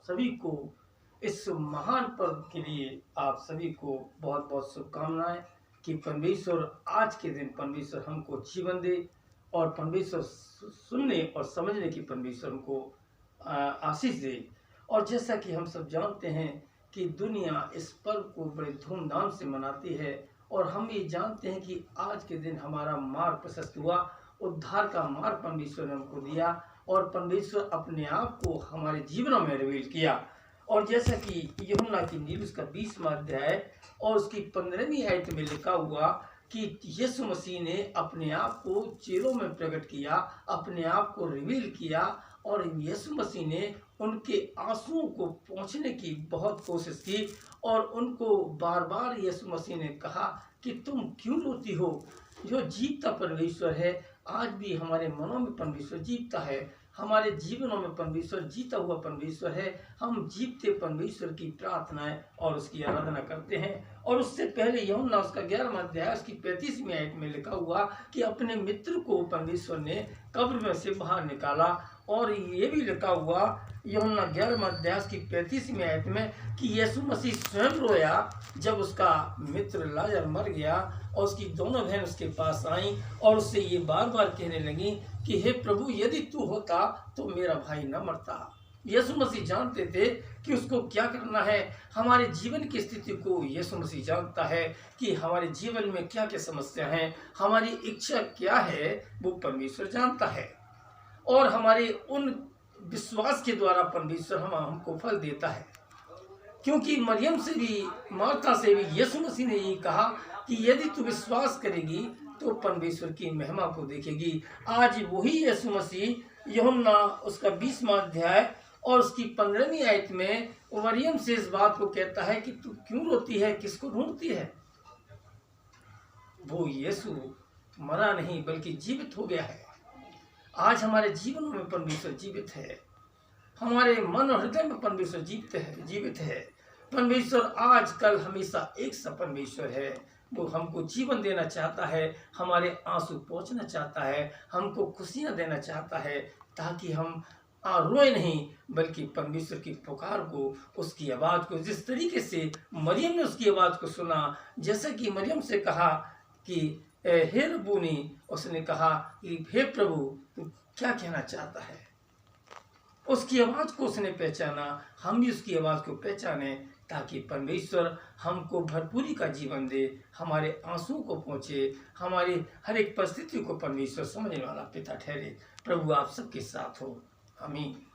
सभी को इस महान पर्व के लिए आप सभी को बहुत बहुत शुभकामनाएं कि परमेश्वर आज के दिन परमेश्वर हमको जीवन दे और परमेश्वर सुनने और समझने की परमेश्वर हमको आशीष दे। और जैसा कि हम सब जानते हैं कि दुनिया इस पर्व को बड़े धूमधाम से मनाती है और हम ये जानते हैं कि आज के दिन हमारा मार्ग प्रशस्त हुआ, उद्धार का मार्ग परमेश्वर ने हमको दिया और परमेश्वर अपने आप को हमारे जीवनों में रिवील किया। और जैसा कि यूहन्ना की इंजील उसका 20वां अध्याय और उसकी 15वीं आयत में लिखा हुआ कि यीशु मसीह ने अपने आप को चेलों में प्रकट किया, अपने आप को रिवील किया और यीशु मसीह ने उनके आंसुओं को पोंछने की बहुत कोशिश की और उनको बार बार यीशु मसीह ने कहा कि तुम क्यों रोती हो। जो जीवता परमेश्वर है, आज भी हमारे मनों में परमेश्वर जीवता है, हमारे जीवनों में परमेश्वर जीता हुआ परमेश्वर है। हम जीवते परमेश्वर की प्रार्थनाएं और उसकी आराधना करते हैं। और उससे पहले यूहन्ना उसका 11वां अध्याय उसकी 35वीं आयत में लिखा हुआ कि अपने मित्र को परमेश्वर ने कब्र में से बाहर निकाला। और ये भी लिखा हुआ यूहन्ना 11वां अध्याय की 35वीं आयत में कि यीशु मसीह स्वयं रोया जब उसका मित्र लाजर मर गया और उसकी दोनों बहन उसके पास आईं और उससे ये बार बार कहने लगी कि हे प्रभु, यदि तू होता तो मेरा भाई न मरता। यीशु मसीह जानते थे कि उसको क्या करना है। हमारे जीवन की स्थिति को यीशु मसीह जानता है कि हमारे जीवन में क्या क्या समस्या है, हमारी इच्छा क्या है, वो परमेश्वर जानता है। और हमारे उन विश्वास के द्वारा परमेश्वर हमको फल देता है। क्योंकि मरियम से भी, मार्था से भी यीशु मसीह ने ये कहा कि यदि तू विश्वास करेगी तो परमेश्वर की महिमा को देखेगी। आज वही यीशु मसीह यूहन्ना उसका 20वां अध्याय और उसकी 15वीं आयत में मरियम से इस बात को कहता है कि तू क्यों रोती है, किसको ढूंढती है। वो यीशु मरा नहीं बल्कि जीवित हो गया है। आज हमारे जीवनों में परमेश्वर जीवित है, हमारे मन और हृदय में परमेश्वर जीवित है। परमेश्वर आज कल हमेशा एक सा परमेश्वर है। वो हमको जीवन देना चाहता है, हमारे आंसू पोंछना चाहता है, हमको खुशियां देना चाहता है, ताकि हम रोए नहीं बल्कि परमेश्वर की पुकार को, उसकी आवाज़ को, जिस तरीके से मरियम ने उसकी आवाज़ को सुना, जैसे कि मरियम से कहा कि हे रब्बूनी, उसने कहा कि हे प्रभु, तू क्या कहना चाहता है। उसकी आवाज़ को उसने पहचाना, हम भी उसकी आवाज़ को पहचाने ताकि परमेश्वर हमको भरपूरी का जीवन दे, हमारे आंसुओं को पहुँचे, हमारी हर एक परिस्थिति को परमेश्वर समझने वाला पिता ठहरे। प्रभु आप सबके साथ हो। आमीन।